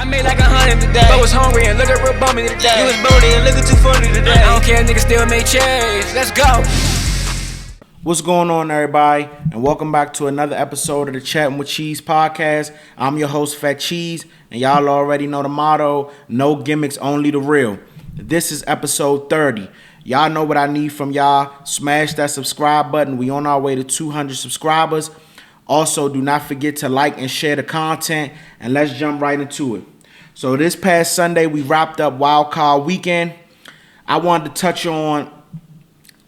I made like 100 today, but was hungry and looking real bummy today. You was bony and looking too funny today. I don't care, niggas still make change. Let's go. What's going on, everybody, and welcome back to another episode of the Chatting with Cheese podcast. I'm your host, Fat Cheese, and y'all already know the motto: no gimmicks, only the real. This is episode 30. Y'all know what I need from y'all. Smash that subscribe button. We on our way to 200 subscribers. Also, do not forget to like and share the content, and let's jump right into it. So this past Sunday, we wrapped up Wild Card Weekend. I wanted to touch on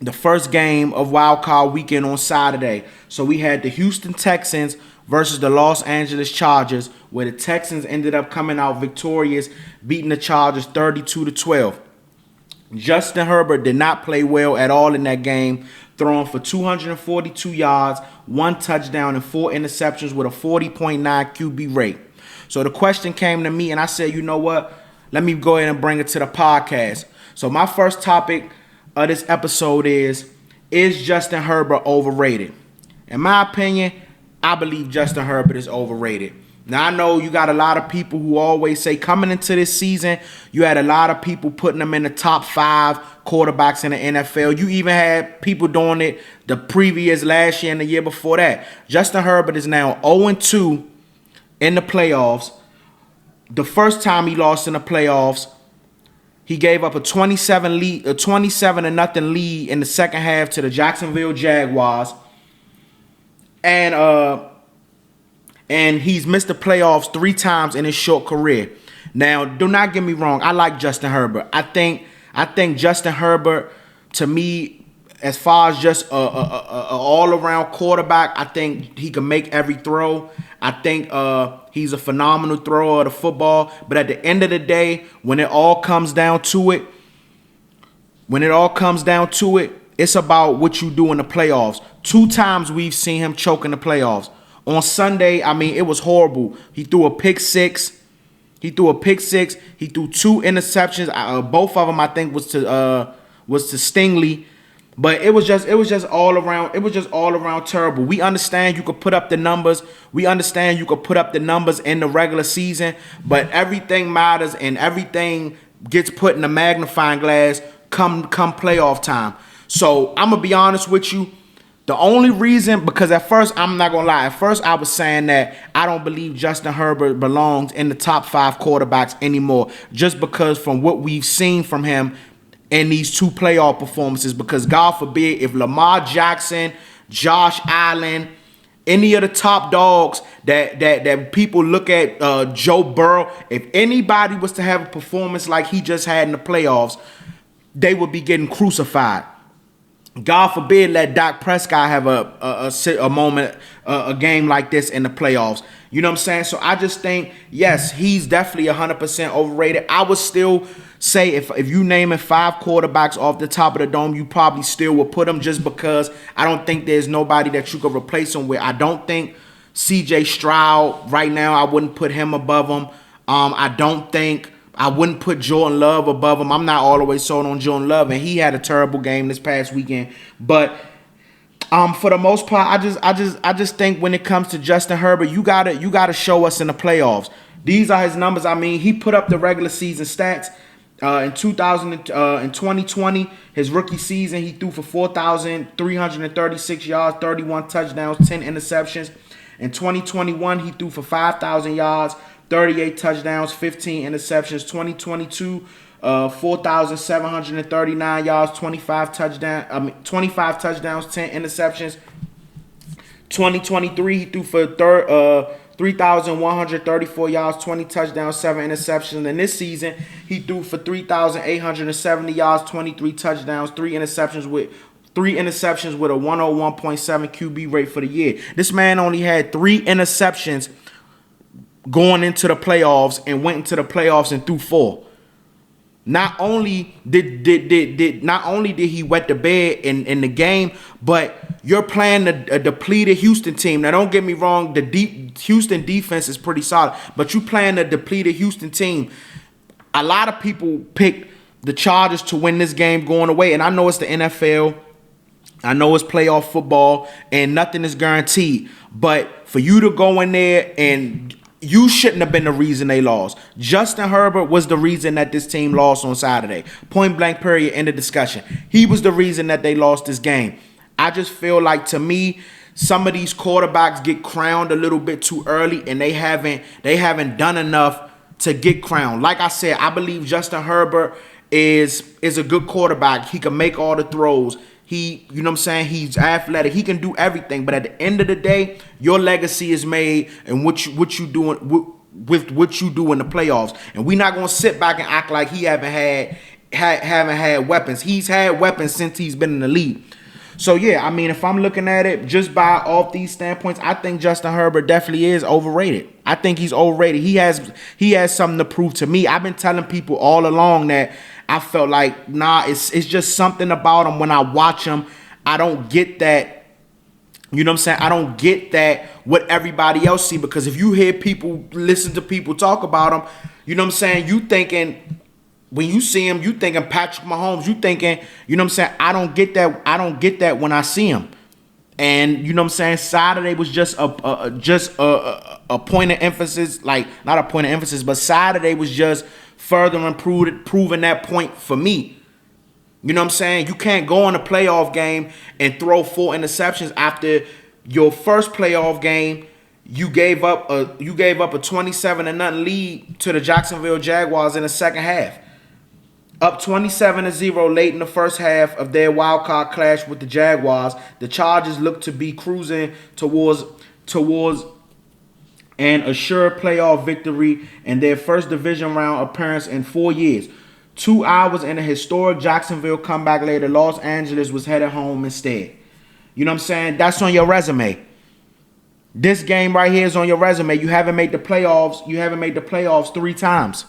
the first game of Wild Card Weekend on Saturday. So we had the Houston Texans versus the Los Angeles Chargers, where the Texans ended up coming out victorious, beating the Chargers 32-12. Justin Herbert did not play well at all in that game, throwing for 242 yards, 1 touchdown, and 4 interceptions with a 40.9 QB rate. So the question came to me, and I said, you know what? Let me go ahead and bring it to the podcast. So my first topic of this episode is Justin Herbert overrated? In my opinion, I believe Justin Herbert is overrated. Now, I know you got a lot of people who always say coming into this season, you had a lot of people putting him in the top 5 quarterbacks in the NFL. You even had people doing it the previous last year and the year before that. Justin Herbert is now 0-2 in the playoffs. The first time he lost in the playoffs, he gave up a 27-0 lead in the second half to the Jacksonville Jaguars. And he's missed the playoffs 3 times in his short career. Now, do not get me wrong. I like Justin Herbert. I think Justin Herbert, to me, as far as just a all-around quarterback, I think he can make every throw. I think he's a phenomenal thrower of the football. But at the end of the day, when it all comes down to it, it's about what you do in the playoffs. 2 times we've seen him choke in the playoffs. On Sunday, I mean, it was horrible. He threw a pick six. He threw 2 interceptions. Both of them, I think, was to Stingley. But it was just all around. It was just all around terrible. We understand you could put up the numbers. We understand you could put up the numbers in the regular season. But everything matters, and everything gets put in a magnifying glass come playoff time. So I'm gonna be honest with you. The only reason, because at first, I'm not going to lie, at first I was saying that I don't believe Justin Herbert belongs in the top 5 quarterbacks anymore, just because from what we've seen from him in these 2 playoff performances, because God forbid if Lamar Jackson, Josh Allen, any of the top dogs that people look at, Joe Burrow, if anybody was to have a performance like he just had in the playoffs, they would be getting crucified. God forbid let Dak Prescott have a moment, a game like this in the playoffs. You know what I'm saying? So I just think, yes, he's definitely 100% overrated. I would still say if you naming 5 quarterbacks off the top of the dome, you probably still would put him, just because I don't think there's nobody that you could replace him with. I don't think C.J. Stroud right now, I wouldn't put him above him. I wouldn't put Jordan Love above him. I'm not all the way sold on Jordan Love, and he had a terrible game this past weekend. But for the most part, I just think when it comes to Justin Herbert, you gotta show us in the playoffs. These are his numbers. I mean, he put up the regular season stats in 2020, his rookie season. He threw for 4,336 yards, 31 touchdowns, 10 interceptions. In 2021, he threw for 5,000 yards, 38 touchdowns, 15 interceptions. 2022, 4,739 yards, 25 touchdowns, 10 interceptions. 2023, he threw for 3,134 yards, 20 touchdowns, 7 interceptions. And this season, he threw for 3,870 yards, 23 touchdowns, 3 interceptions with a 101.7 QB rate for the year. This man only had 3 interceptions going into the playoffs, and went into the playoffs and threw 4. Not only did he wet the bed in the game, but you're playing a depleted Houston team. Now, don't get me wrong, the Houston defense is pretty solid, but you playing a depleted Houston team. A lot of people picked the Chargers to win this game going away, and I know it's the NFL. I know it's playoff football, and nothing is guaranteed. But for you to go in there and you shouldn't have been the reason they lost. Justin Herbert was the reason that this team lost on Saturday. Point blank period, end of discussion. He was the reason that they lost this game. I just feel like, to me, some of these quarterbacks get crowned a little bit too early, and they haven't done enough to get crowned. Like I said, I believe Justin Herbert is a good quarterback. He can make all the throws. You know what I'm saying? He's athletic. He can do everything. But at the end of the day, your legacy is made and what you doing with what you do in the playoffs. And we're not gonna sit back and act like he haven't had weapons. He's had weapons since he's been in the league. So yeah, I mean, if I'm looking at it just by off these standpoints, I think Justin Herbert definitely is overrated. I think he's overrated. He has something to prove to me. I've been telling people all along that I felt like, it's just something about him. When I watch him, I don't get that. You know what I'm saying? I don't get that what everybody else see, because if you hear people, listen to people talk about him, you know what I'm saying? You thinking, when you see him, you thinking Patrick Mahomes. You thinking, you know what I'm saying? I don't get that. I don't get that when I see him. And you know what I'm saying? Saturday was just a point of emphasis, like not a point of emphasis, but Saturday was just further proving that point for me. You know what I'm saying? You can't go in a playoff game and throw 4 interceptions after your first playoff game. You gave up a 27-0 lead to the Jacksonville Jaguars in the second half. Up 27-0 late in the first half of their wild card clash with the Jaguars, the Chargers look to be cruising towards an assured playoff victory and their first division round appearance in 4 years. 2 hours in a historic Jacksonville comeback later, Los Angeles was headed home instead. You know what I'm saying? That's on your resume. This game right here is on your resume. You haven't made the playoffs. You haven't made the playoffs 3 times.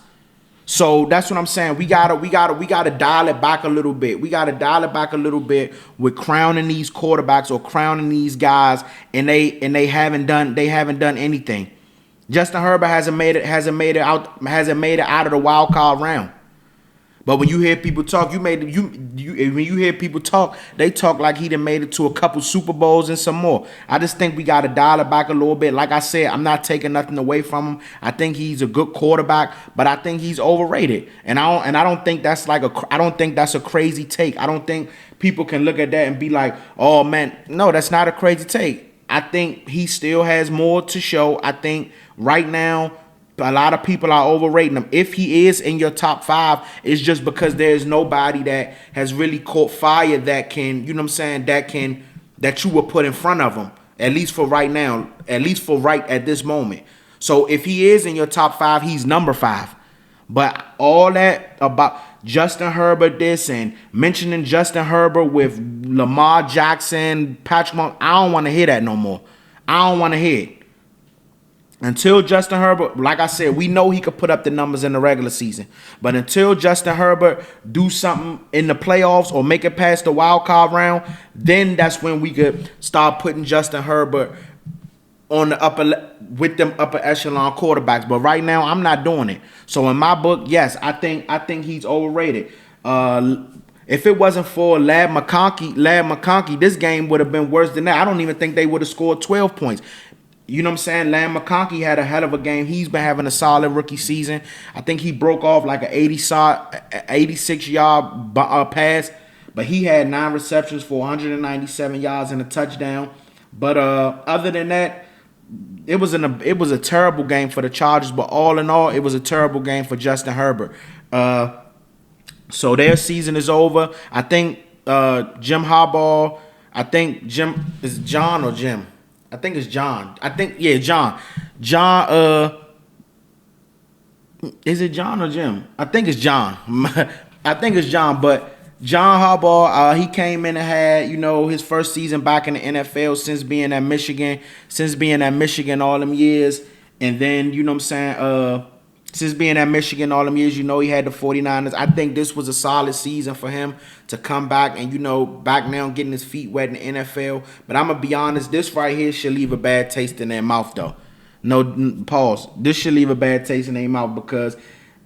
So that's what I'm saying. We gotta dial it back a little bit. We gotta dial it back a little bit with crowning these quarterbacks or crowning these guys, and they haven't done anything. Justin Herbert hasn't made it out of the wild card round. But when you hear people talk, when you hear people talk, they talk like he done made it to a couple Super Bowls and some more. I just think we got to dial it back a little bit. Like I said, I'm not taking nothing away from him. I think he's a good quarterback, but I think he's overrated. And I don't think that's a crazy take. I don't think people can look at that and be like, "Oh man, no, that's not a crazy take." I think he still has more to show. I think right now, a lot of people are overrating him. If he is in your top 5, it's just because there's nobody that has really caught fire that can, you know what I'm saying, that you would put in front of him, at least for right now, at least for right at this moment. So if he is in your top 5, he's number 5. But all that about Justin Herbert this and mentioning Justin Herbert with Lamar Jackson, Patrick Mahomes, I don't want to hear that no more. I don't want to hear it. Until Justin Herbert, like I said, we know he could put up the numbers in the regular season. But until Justin Herbert do something in the playoffs or make it past the wild card round, then that's when we could start putting Justin Herbert on the with them upper echelon quarterbacks. But right now, I'm not doing it. So in my book, yes, I think he's overrated. If it wasn't for Lad McConkey, this game would have been worse than that. I don't even think they would have scored 12 points. You know what I'm saying? Lad McConkey had a hell of a game. He's been having a solid rookie season. I think he broke off like an 86-yard pass, but he had 9 receptions for 197 yards and a touchdown. But other than that, it was a terrible game for the Chargers. But all in all, it was a terrible game for Justin Herbert. So their season is over. I think Jim Harbaugh. I think is John or Jim. I think it's John. John. John, is it John or Jim? I think it's John. I think it's John, but John Harbaugh, he came in and had, his first season back in the NFL since being at Michigan all them years. And then, you know what I'm saying, since being at Michigan all them years, he had the 49ers. I think this was a solid season for him to come back and, back now getting his feet wet in the NFL. But I'm going to be honest, this right here should leave a bad taste in their mouth, though. No, pause. This should leave a bad taste in their mouth because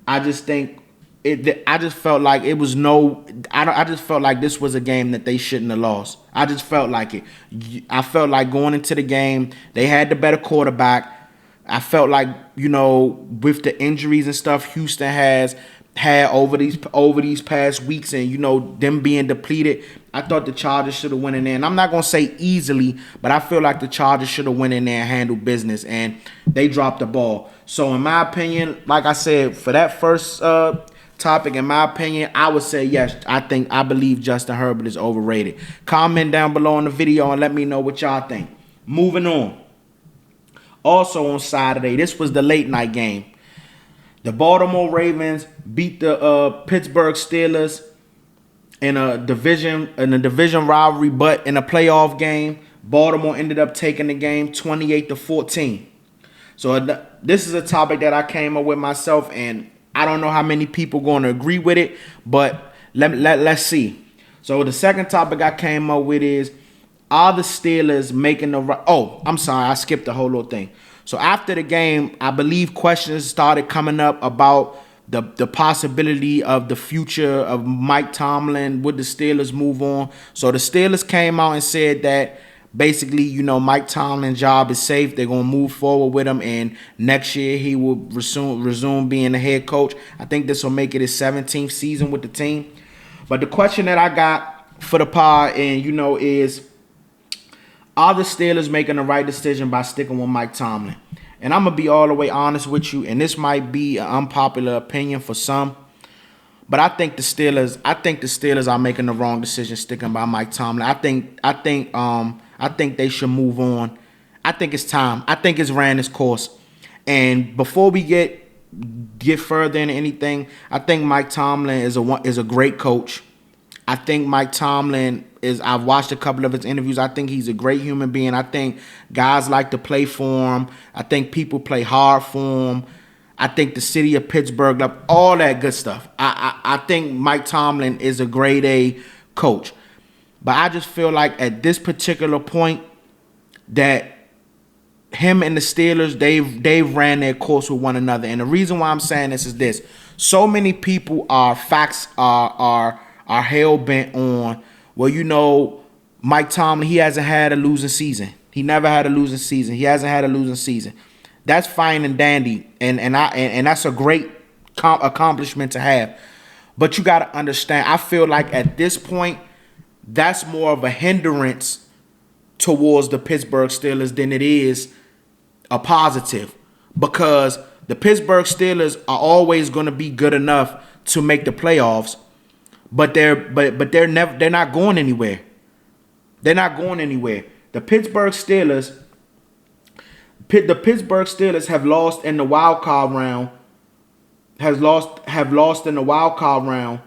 I just think I just felt like it was I just felt like this was a game that they shouldn't have lost. I just felt like it. I felt like going into the game, they had the better quarterback. I felt like, with the injuries and stuff Houston has had over these past weeks, and them being depleted, I thought the Chargers should have went in there. And I'm not gonna say easily, but I feel like the Chargers should have went in there and handled business, and they dropped the ball. So in my opinion, like I said, for that first topic, in my opinion, I would say yes. I believe Justin Herbert is overrated. Comment down below in the video and let me know what y'all think. Moving on. Also on Saturday, this was the late night game. The Baltimore Ravens beat the Pittsburgh Steelers in a division rivalry, but in a playoff game, Baltimore ended up taking the game 28-14. So this is a topic that I came up with myself, and I don't know how many people going to agree with it, but let's see. So the second topic I came up with is, are the Steelers making the right? Oh, I'm sorry, I skipped the whole little thing. So after the game, I believe questions started coming up about the possibility of the future of Mike Tomlin. Would the Steelers move on? So the Steelers came out and said that basically, Mike Tomlin's job is safe. They're going to move forward with him, and next year he will resume being the head coach. I think this will make it his 17th season with the team. But the question that I got for the pod, and is, are the Steelers making the right decision by sticking with Mike Tomlin? And I'm going to be all the way honest with you, and this might be an unpopular opinion for some, but I think the Steelers are making the wrong decision sticking by Mike Tomlin. I think they should move on. I think it's time. I think it's ran its course. And before we get further into anything, I think Mike Tomlin is a great coach. I think Mike Tomlin I've watched a couple of his interviews. I think he's a great human being. I think guys like to play for him. I think people play hard for him. I think the city of Pittsburgh, all that good stuff. I think Mike Tomlin is a grade A coach. But I just feel like at this particular point that him and the Steelers, they've ran their course with one another. And the reason why I'm saying this is this. So many people are hell-bent on, Mike Tomlin, he hasn't had a losing season. He never had a losing season. He hasn't had a losing season. That's fine and dandy, and that's a great accomplishment to have. But you got to understand, I feel like at this point, that's more of a hindrance towards the Pittsburgh Steelers than it is a positive, because the Pittsburgh Steelers are always going to be good enough to make the playoffs, but they're not going anywhere. They're not going anywhere. The Pittsburgh Steelers have lost in the wild card round. Have lost in the wild card round.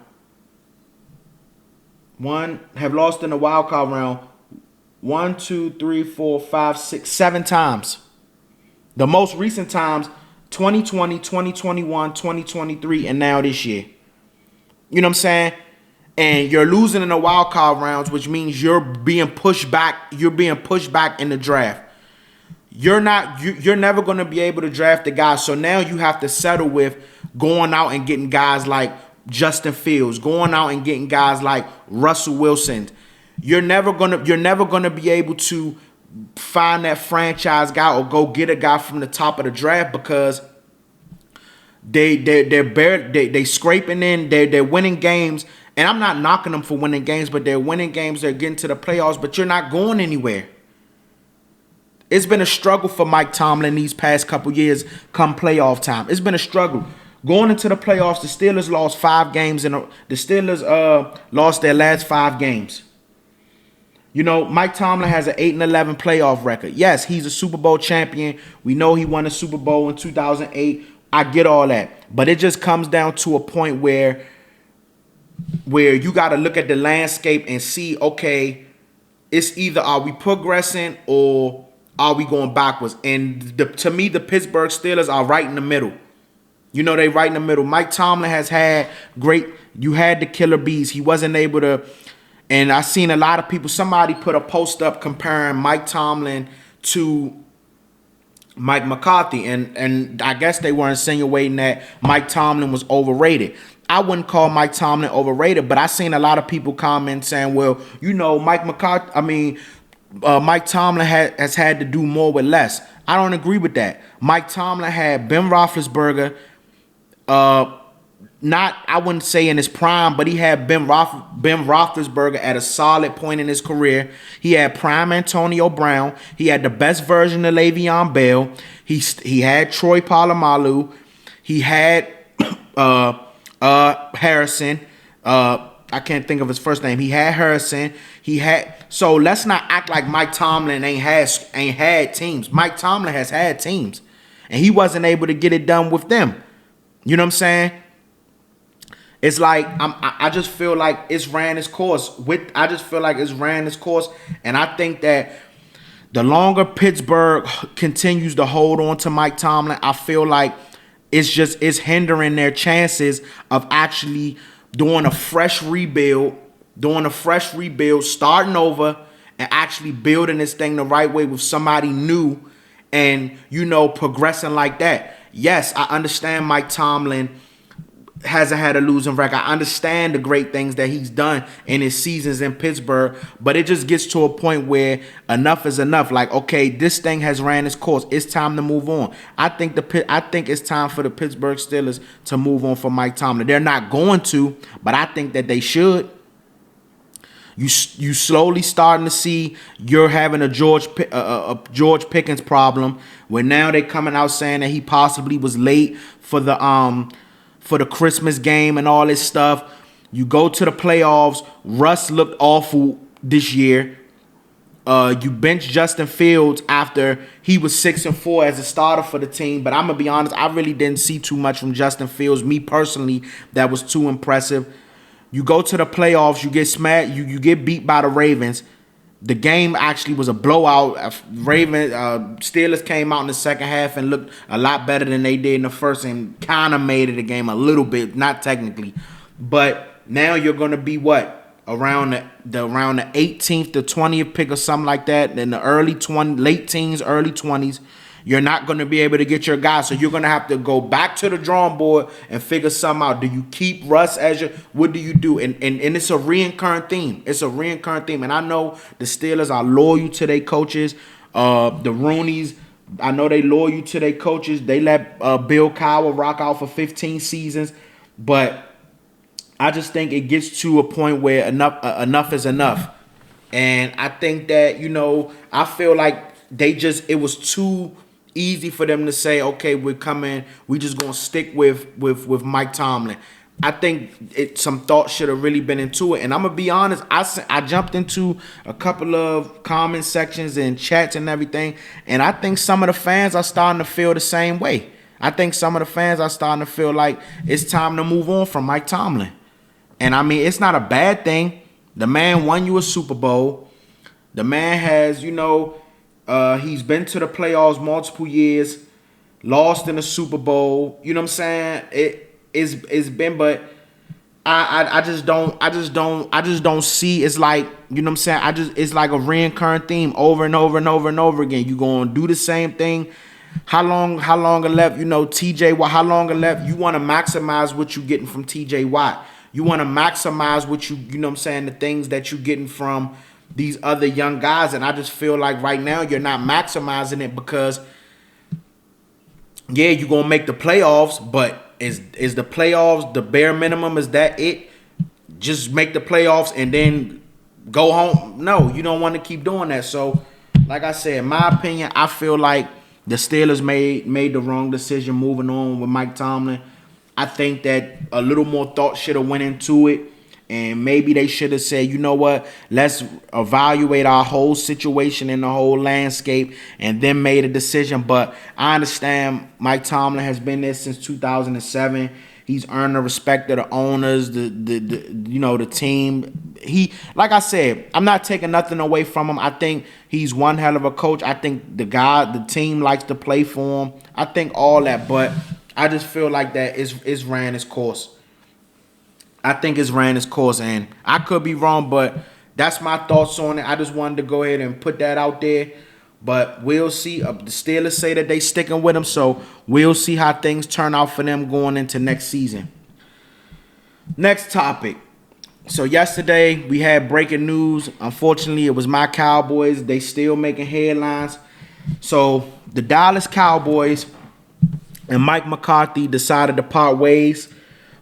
Have lost in the wild card round 1, 2, 3, 4, 5, 6, 7 times. The most recent times, 2020, 2021, 2023, and now this year. You know what I'm saying? And you're losing in the wild card rounds, which means you're being pushed back. You're being pushed back in the draft. You're never going to be able to draft the guys. So now you have to settle with going out and getting guys like Justin Fields, going out and getting guys like Russell Wilson. You're never gonna be able to find that franchise guy or go get a guy from the top of the draft, because they scraping in, they're winning games. And I'm not knocking them for winning games, but they're winning games, they're getting to the playoffs, but you're not going anywhere. It's been a struggle for Mike Tomlin these past couple years come playoff time. It's been a struggle. Going into the playoffs, the Steelers lost 5 games, and the Steelers lost their last 5 games. Mike Tomlin has an 8-11 playoff record. Yes, he's a Super Bowl champion. We know he won a Super Bowl in 2008. I get all that. But it just comes down to a point where you got to look at the landscape and see, okay, it's either are we progressing or are we going backwards? And to me, the Pittsburgh Steelers are right in the middle. They right in the middle. Mike Tomlin has had you had the killer bees. He wasn't able to, and I seen a lot of people, somebody put a post up comparing Mike Tomlin to Mike McCarthy, and I guess they were insinuating that Mike Tomlin was overrated. I wouldn't call Mike Tomlin overrated, but I seen a lot of people comment saying, well, Mike Tomlin has had to do more with less. I don't agree with that. Mike Tomlin had Ben Roethlisberger, not, I wouldn't say in his prime, but he had Ben Roethlisberger at a solid point in his career. He had prime Antonio Brown. He had the best version of Le'Veon Bell. He had Troy Polamalu. He had Harrison. I can't think of his first name. He had Harrison. So let's not act like Mike Tomlin ain't had teams. Mike Tomlin has had teams, and he wasn't able to get it done with them. You know what I'm saying? It's like I just feel like it's ran its course. And I think that the longer Pittsburgh continues to hold on to Mike Tomlin, I feel like it's hindering their chances of actually doing a fresh rebuild, starting over, and actually building this thing the right way with somebody new, and progressing like that. Yes, I understand Mike Tomlin hasn't had a losing record. I understand the great things that he's done in his seasons in Pittsburgh, but it just gets to a point where enough is enough. Like, okay, this thing has ran its course. It's time to move on. I think it's time for the Pittsburgh Steelers to move on from Mike Tomlin. They're not going to, but I think that they should. You slowly starting to see you're having a George Pickens problem, where now they're coming out saying that he possibly was late for the Christmas game and all this stuff. You go to the playoffs. Russ looked awful this year. You bench Justin Fields after he was 6-4 as a starter for the team. But I'm going to be honest, I really didn't see too much from Justin Fields. Me personally, that was too impressive. You go to the playoffs. You get smacked. You get beat by the Ravens. The game actually was a blowout. Steelers came out in the second half and looked a lot better than they did in the first, and kind of made it a game a little bit, not technically. But now you're going to be around the 18th to 20th pick or something like that. In the late teens, early 20s, you're not going to be able to get your guy. So you're going to have to go back to the drawing board and figure something out. Do you keep Russ as what do you do? And it's a recurring theme. And I know the Steelers are loyal to their coaches. The Rooneys, I know they loyal to their coaches. They let Bill Cowher rock out for 15 seasons. But I just think it gets to a point where enough is enough. And I think that, I feel like it was too easy for them to say, okay, we're just gonna stick with Mike Tomlin. I think some thought should have really been into it. And I'm gonna be honest, I jumped into a couple of comment sections and chats and everything, and I think some of the fans are starting to feel the same way. I think some of the fans are starting to feel like it's time to move on from Mike Tomlin. And I mean, it's not a bad thing. The man won you a Super Bowl. The man has, he's been to the playoffs multiple years, lost in the Super Bowl. You know what I'm saying? It's been, but I just don't see. It's like, you know what I'm saying? It's like a recurring theme over and over and over and over again. You gonna do the same thing. How long are left? TJ Watt. How long are left? You want to maximize what you're getting from TJ Watt. You want to maximize what you know what I'm saying, the things that you're getting from these other young guys. And I just feel like right now you're not maximizing it because, yeah, you're going to make the playoffs, but is the playoffs the bare minimum? Is that it? Just make the playoffs and then go home? No, you don't want to keep doing that. So, like I said, in my opinion, I feel like the Steelers made the wrong decision moving on with Mike Tomlin. I think that a little more thought should have went into it. And maybe they should have said, you know what, let's evaluate our whole situation and the whole landscape and then made a decision. But I understand Mike Tomlin has been there since 2007. He's earned the respect of the owners, the team. He, like I said, I'm not taking nothing away from him. I think he's one hell of a coach. I think the team likes to play for him. I think all that, but I just feel like that is ran its course. I think it's ran its course, and I could be wrong, but that's my thoughts on it. I just wanted to go ahead and put that out there. But we'll see. The Steelers say that they sticking with him, so we'll see how things turn out for them going into next season. Next topic. So yesterday we had breaking news. Unfortunately, it was my Cowboys. They still making headlines. So the Dallas Cowboys and Mike McCarthy decided to part ways.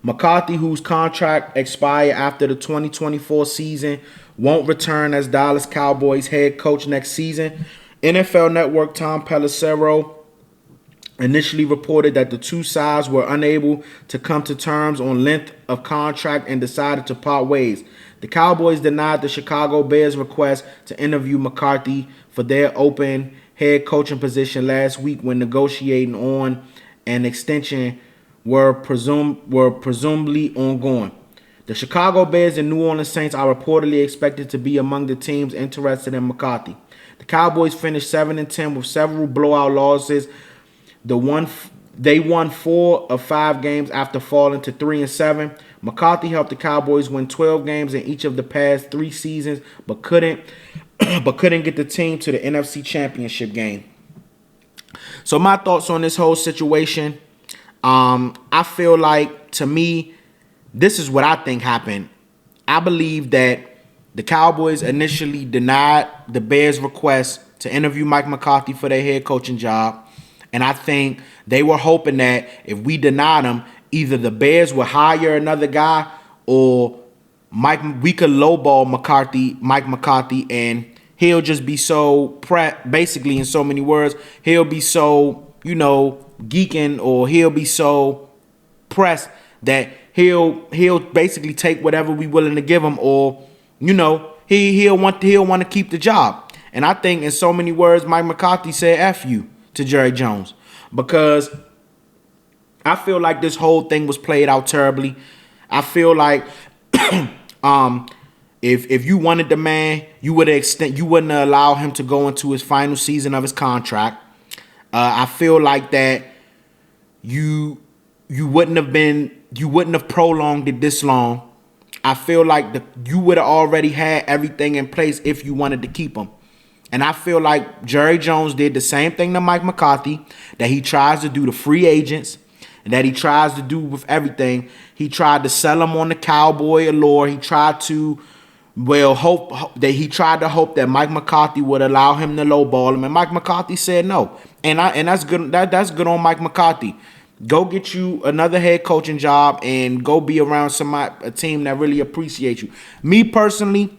McCarthy, whose contract expired after the 2024 season, won't return as Dallas Cowboys head coach next season. NFL Network Tom Pelissero initially reported that the two sides were unable to come to terms on length of contract and decided to part ways. The Cowboys denied the Chicago Bears' request to interview McCarthy for their open head coaching position last week when negotiating on an extension were presumably ongoing. The Chicago Bears and New Orleans Saints are reportedly expected to be among the teams interested in McCarthy. The Cowboys finished 7-10 with several blowout losses. They won 4 of 5 games after falling to 3-7. McCarthy helped the Cowboys win 12 games in each of the past 3 seasons, but couldn't get the team to the NFC Championship game. So my thoughts on this whole situation, I feel like, to me, this is what I think happened. I believe that the Cowboys initially denied the Bears' request to interview Mike McCarthy for their head coaching job. And I think they were hoping that if we denied him, either the Bears would hire another guy or we could lowball Mike McCarthy, and he'll just be so basically, in so many words, he'll be so, geeking, or he'll be so pressed that he'll basically take whatever we willing to give him, or he'll want to keep the job. And I think, in so many words, Mike McCarthy said F you to Jerry Jones, because I feel like this whole thing was played out terribly. I feel like if you wanted the man, you wouldn't allow him to go into his final season of his contract. I feel like that you wouldn't have prolonged it this long. I feel like you would have already had everything in place if you wanted to keep him. And I feel like Jerry Jones did the same thing to Mike McCarthy that he tries to do to free agents, and that he tries to do with everything. He tried to sell him on the cowboy allure. He tried to hope that Mike McCarthy would allow him to lowball him, and Mike McCarthy said no. And that's good. That's good on Mike McCarthy. Go get you another head coaching job and go be around a team that really appreciates you. Me personally,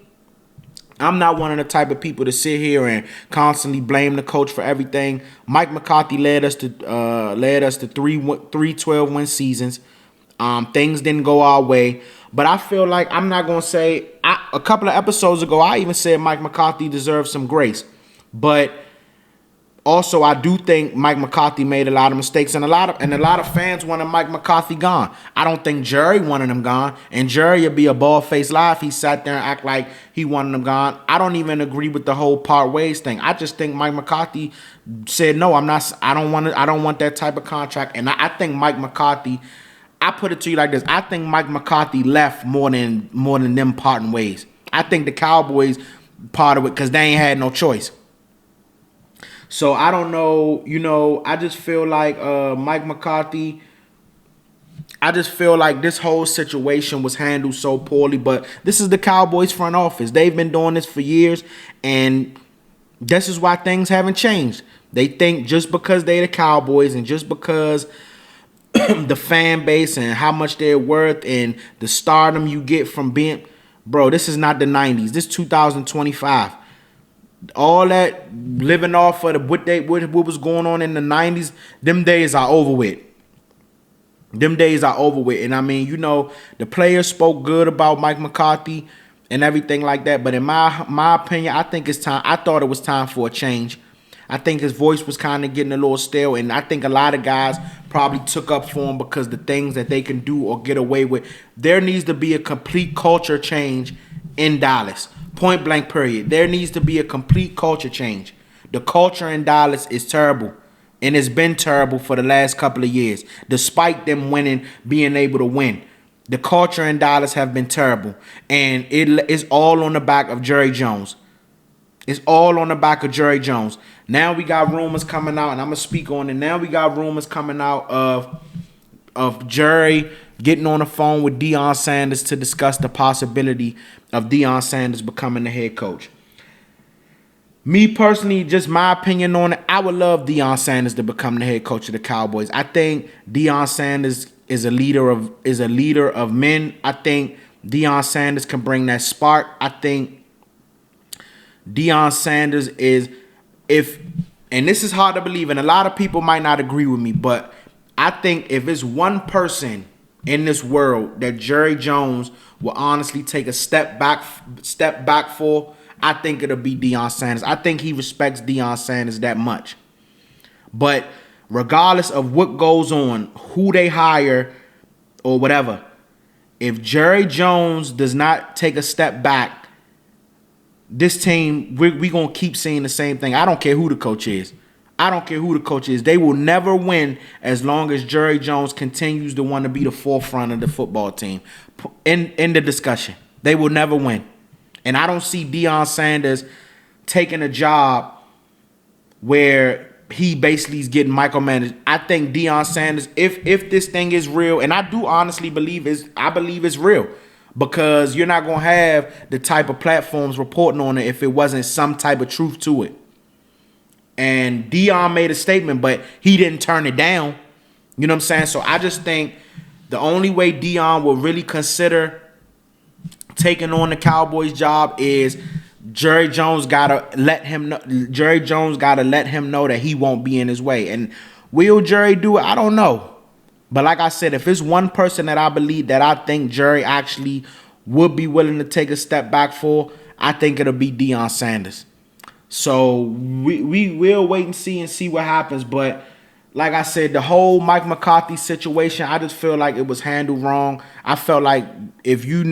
I'm not one of the type of people to sit here and constantly blame the coach for everything. Mike McCarthy led us to 3 12-win seasons. Things didn't go our way, but I feel like I'm not gonna say. A couple of episodes ago, I even said Mike McCarthy deserves some grace, but also I do think Mike McCarthy made a lot of mistakes, and a lot of fans wanted Mike McCarthy gone. I don't think Jerry wanted him gone, and Jerry would be a bald-faced lie if he sat there and act like he wanted him gone. I don't even agree with the whole part ways thing. I just think Mike McCarthy said no. I don't want that type of contract, and I think Mike McCarthy. I put it to you like this: I think Mike McCarthy left more than them parting ways. I think the Cowboys parted with because they ain't had no choice. So I don't know, I just feel like Mike McCarthy. I just feel like this whole situation was handled so poorly. But this is the Cowboys front office. They've been doing this for years, and this is why things haven't changed. They think just because they're the Cowboys and just because the fan base and how much they're worth and the stardom you get from being, bro, this is not the 90s. This is 2025. All that living off of what was going on in the 90s, them days are over with. And I mean, the players spoke good about Mike McCarthy and everything like that. But in my opinion, I think it's time. I thought it was time for a change. I think his voice was kind of getting a little stale, and I think a lot of guys probably took up for him because the things that they can do or get away with. There needs to be a complete culture change in Dallas. Point blank, period. There needs to be a complete culture change. The culture in Dallas is terrible, and it's been terrible for the last couple of years, despite them being able to win. The culture in Dallas have been terrible, and it is all on the back of Jerry Jones. It's all on the back of Jerry Jones. Now we got rumors coming out, and I'm going to speak on it. Now we got rumors coming out of Jerry getting on the phone with Deion Sanders to discuss the possibility of Deion Sanders becoming the head coach. Me personally, just my opinion on it, I would love Deion Sanders to become the head coach of the Cowboys. I think Deion Sanders is a leader of men. I think Deion Sanders can bring that spark. I think Deion Sanders and this is hard to believe, and a lot of people might not agree with me, but I think if it's one person in this world that Jerry Jones will honestly take a step back for, I think it'll be Deion Sanders. I think he respects Deion Sanders that much. But regardless of what goes on, who they hire or whatever, if Jerry Jones does not take a step back, this team, we're going to keep seeing the same thing. I don't care who the coach is. They will never win as long as Jerry Jones continues to want to be the forefront of the football team. In the discussion, they will never win. And I don't see Deion Sanders taking a job where he basically is getting micromanaged. I think Deion Sanders, if this thing is real, and I do honestly believe it's real, because you're not going to have the type of platforms reporting on it if it wasn't some type of truth to it. And Deion made a statement, but he didn't turn it down. You know what I'm saying? So I just think the only way Deion will really consider taking on the Cowboys job is Jerry Jones gotta let him know that he won't be in his way. And will Jerry do it? I don't know. But like I said, if it's one person that I think Jerry actually would be willing to take a step back for, I think it'll be Deion Sanders. So we will wait and see what happens. But like I said, the whole Mike McCarthy situation, I just feel like it was handled wrong. I felt like if you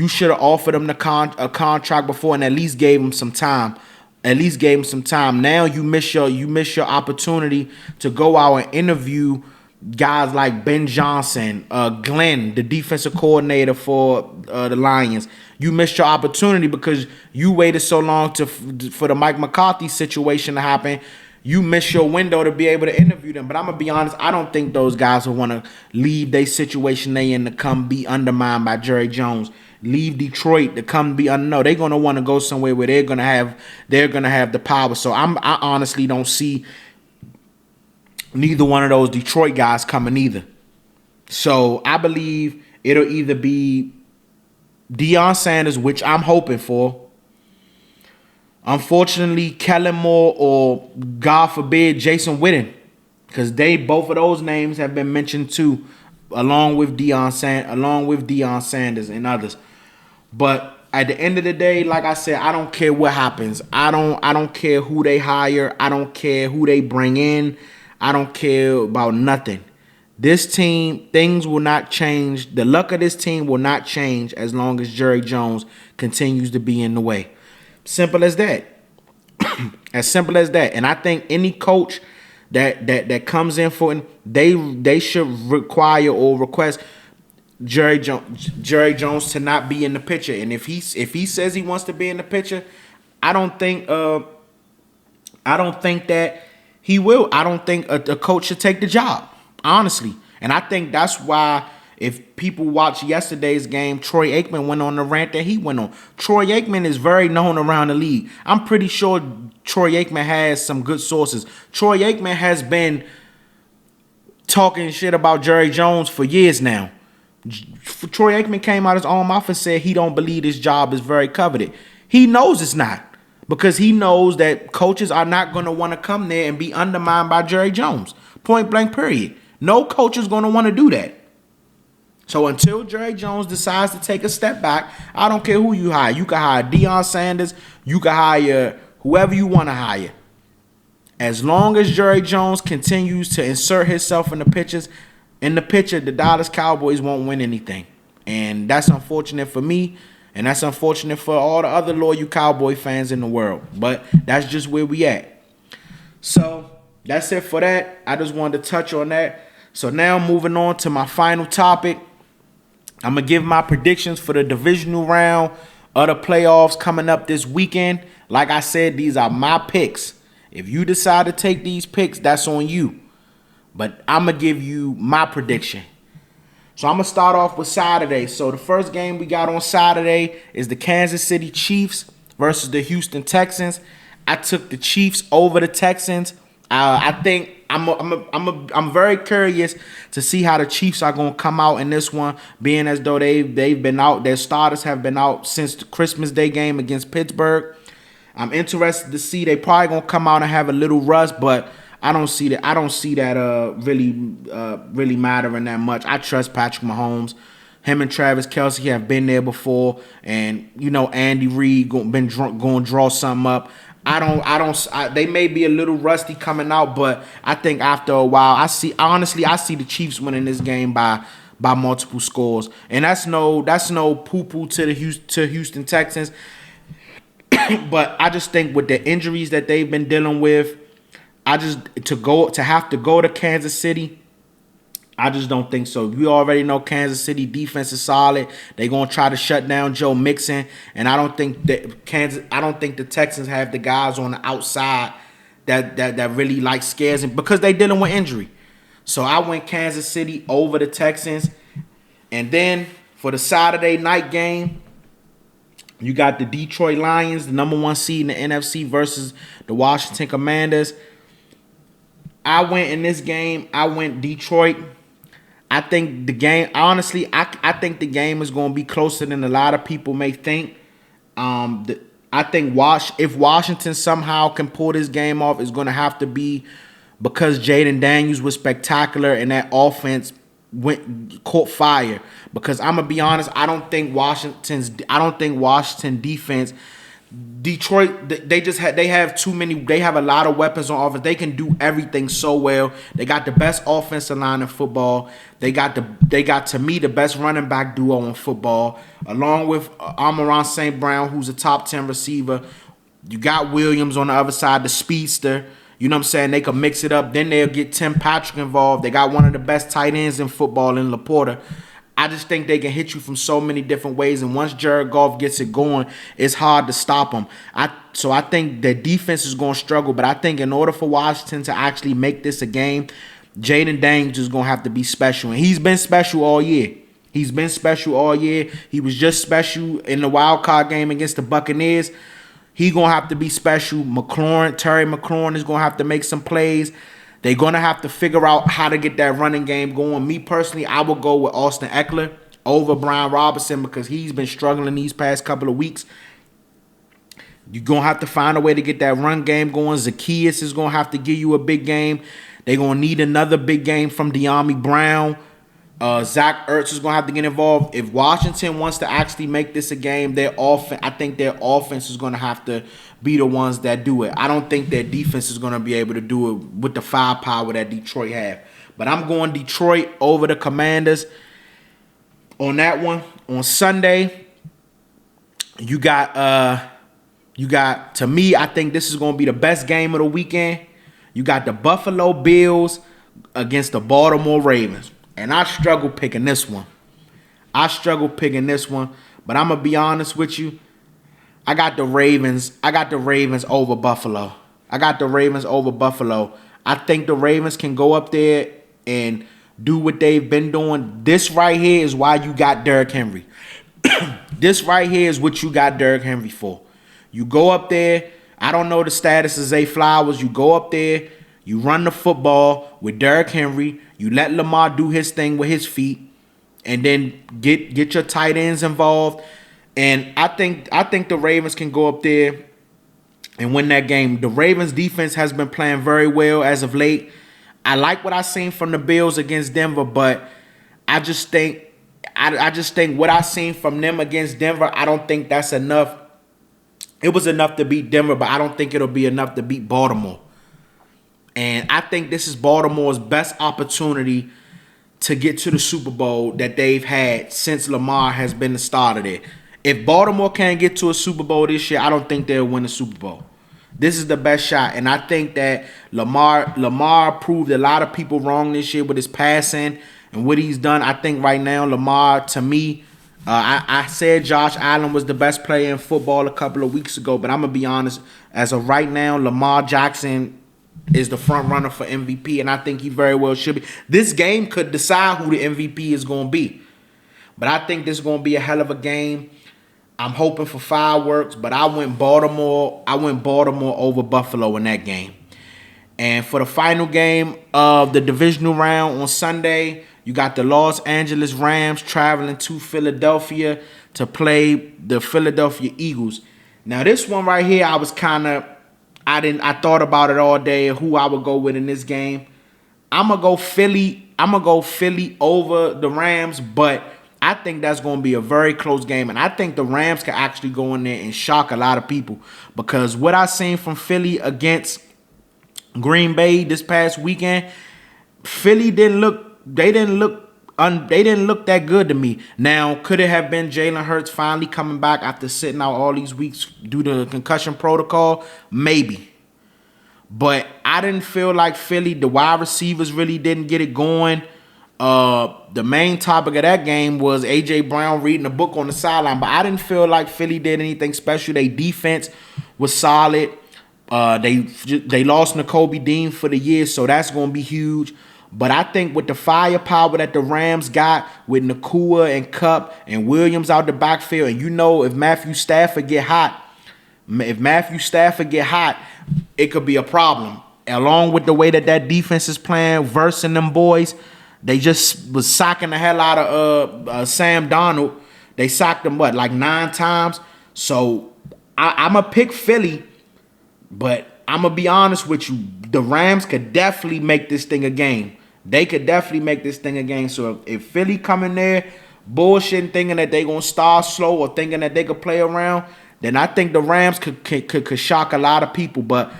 should have offered him a contract before and at least gave him some time. Now you miss your opportunity to go out and interview guys like Ben Johnson, Glenn, the defensive coordinator for the Lions. You missed your opportunity because you waited so long for the Mike McCarthy situation to happen. You missed your window to be able to interview them. But I'm going to be honest, I don't think those guys will want to leave their situation they in to come be undermined by Jerry Jones. Leave Detroit to come be no. They're going to want to go somewhere where they're going to have the power. So I honestly don't see neither one of those Detroit guys coming either. So I believe it'll either be Deion Sanders, which I'm hoping for. Unfortunately, Kellen Moore or, God forbid, Jason Witten, because both of those names have been mentioned too, along with Deion Sanders and others. But at the end of the day, like I said, I don't care what happens. I don't care who they hire. I don't care who they bring in. I don't care about nothing. This team, things will not change. The luck of this team will not change as long as Jerry Jones continues to be in the way. Simple as that. As simple as that. And I think any coach that comes in for it, they should require or request Jerry Jones to not be in the picture. And if he says he wants to be in the picture, I don't think that he will. I don't think a coach should take the job, honestly. And I think that's why, if people watch yesterday's game, Troy Aikman went on the rant that he went on. Troy Aikman is very known around the league. I'm pretty sure Troy Aikman has some good sources. Troy Aikman has been talking shit about Jerry Jones for years now. Troy Aikman came out his own mouth and said he don't believe this job is very coveted. He knows it's not, because he knows that coaches are not going to want to come there and be undermined by Jerry Jones. Point blank, period. No coach is going to want to do that. So until Jerry Jones decides to take a step back, I don't care who you hire. You can hire Deion Sanders. You can hire whoever you want to hire. As long as Jerry Jones continues to insert himself in the picture, the Dallas Cowboys won't win anything. And that's unfortunate for me, and that's unfortunate for all the other loyal Cowboy fans in the world. But that's just where we at. So that's it for that. I just wanted to touch on that. So now moving on to my final topic. I'm going to give my predictions for the divisional round of the playoffs coming up this weekend. Like I said, these are my picks. If you decide to take these picks, that's on you. But I'm going to give you my prediction. So I'm going to start off with Saturday. So the first game we got on Saturday is the Kansas City Chiefs versus the Houston Texans. I took the Chiefs over the Texans. I think I'm very curious to see how the Chiefs are going to come out in this one, being as though they've been out. Their starters have been out since the Christmas Day game against Pittsburgh. I'm interested to see. They probably going to come out and have a little rust, but I don't see that. Really mattering that much. I trust Patrick Mahomes. Him and Travis Kelce have been there before, and Andy Reid going to draw something up. They may be a little rusty coming out, but I think after a while, I see the Chiefs winning this game by multiple scores, and that's no poo-poo to the Houston Texans. But I just think with the injuries that they've been dealing with, to have to go to Kansas City, I just don't think so. We already know Kansas City defense is solid. They're gonna try to shut down Joe Mixon, and I don't think the Texans have the guys on the outside that really scares them because they're dealing with injury. So I went Kansas City over the Texans, and then for the Saturday night game, you got the Detroit Lions, the number 1 seed in the NFC, versus the Washington Commanders. I went Detroit. I think the game, honestly, I think the game is going to be closer than a lot of people may think. I think if Washington somehow can pull this game off, it's going to have to be because Jaden Daniels was spectacular and that offense caught fire. Because I'm gonna be honest, I don't think Washington defense. Detroit, they have a lot of weapons on offense. They can do everything so well. They got the best offensive line in football. They got to me the best running back duo in football, along with Amon-Ra St. Brown, who's a top 10 receiver. You got Williams on the other side, the speedster. You know what I'm saying? They can mix it up. Then they'll get Tim Patrick involved. They got one of the best tight ends in football in Laporta. I just think they can hit you from so many different ways, and once Jared Goff gets it going, it's hard to stop them. So I think the defense is going to struggle, but I think in order for Washington to actually make this a game, Jaden Daniels is going to have to be special, and he's been special all year. He was just special in the wild card game against the Buccaneers. He's going to have to be special. Terry McLaurin is going to have to make some plays. They're going to have to figure out how to get that running game going. Me personally, I would go with Austin Eckler over Brian Robinson because he's been struggling these past couple of weeks. You're going to have to find a way to get that run game going. Zacchaeus is going to have to give you a big game. They're going to need another big game from De'Ami Brown. Zach Ertz is going to have to get involved. If Washington wants to actually make this a game, I think their offense is going to have to be the ones that do it. I don't think their defense is going to be able to do it with the firepower that Detroit have. But I'm going Detroit over the Commanders on that one. On Sunday, you got to me, I think this is going to be the best game of the weekend. You got the Buffalo Bills against the Baltimore Ravens. And I struggle picking this one. But I'm going to be honest with you. I got the Ravens over Buffalo. I think the Ravens can go up there and do what they've been doing. This right here is why you got Derrick Henry. This right here is what you got Derrick Henry for. You go up there. I don't know the status of Zay Flowers. You go up there. You run the football with Derrick Henry. You let Lamar do his thing with his feet, and then get your tight ends involved. And I think the Ravens can go up there and win that game. The Ravens defense has been playing very well as of late. I like what I've seen from the Bills against Denver, but I just think what I've seen from them against Denver, I don't think that's enough. It was enough to beat Denver, but I don't think it'll be enough to beat Baltimore. And I think this is Baltimore's best opportunity to get to the Super Bowl that they've had since Lamar has been the starter there. If Baltimore can't get to a Super Bowl this year, I don't think they'll win the Super Bowl. This is the best shot. And I think that Lamar proved a lot of people wrong this year with his passing and what he's done. I think right now, Lamar, to me, I said Josh Allen was the best player in football a couple of weeks ago, but I'm going to be honest. As of right now, Lamar Jackson is the front runner for MVP, and I think he very well should be. This game could decide who the MVP is going to be. But I think this is going to be a hell of a game. I'm hoping for fireworks, but I went Baltimore. I went Baltimore over Buffalo in that game. And for the final game of the divisional round on Sunday, you got the Los Angeles Rams traveling to Philadelphia to play the Philadelphia Eagles. Now, this one right here, I thought about it all day and who I would go with in this game. I'm gonna go Philly. I'm gonna go Philly over the Rams, but I think that's gonna be a very close game, and I think the Rams can actually go in there and shock a lot of people because what I seen from Philly against Green Bay this past weekend, Philly didn't look that good to me. Now, could it have been Jalen Hurts finally coming back after sitting out all these weeks due to the concussion protocol? Maybe. But I didn't feel like Philly, the wide receivers really didn't get it going. The main topic of that game was A.J. Brown reading a book on the sideline, but I didn't feel like Philly did anything special. Their defense was solid. They lost Nakobe Dean for the year, so that's going to be huge. But I think with the firepower that the Rams got with Nakua and Kupp and Williams out the backfield, and if Matthew Stafford get hot, it could be a problem. Along with the way that defense is playing, versing them boys, they just was sacking the hell out of Sam Darnold. They sacked him, like 9 times? So I'm going to pick Philly, but I'm going to be honest with you. The Rams could definitely make this thing a game. They could definitely make this thing a game. So if Philly come in there bullshitting, thinking that they going to start slow or thinking that they could play around, then I think the Rams could shock a lot of people. But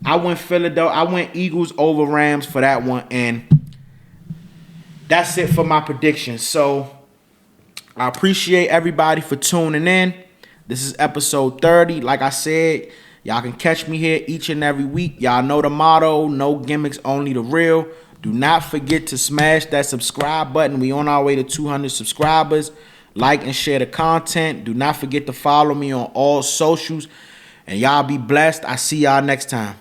I went Philadelphia. I went Eagles over Rams for that one. And that's it for my predictions. So I appreciate everybody for tuning in. This is episode 30. Like I said, y'all can catch me here each and every week. Y'all know the motto, no gimmicks, only the real. Do not forget to smash that subscribe button. We on our way to 200 subscribers. Like and share the content. Do not forget to follow me on all socials. And y'all be blessed. I see y'all next time.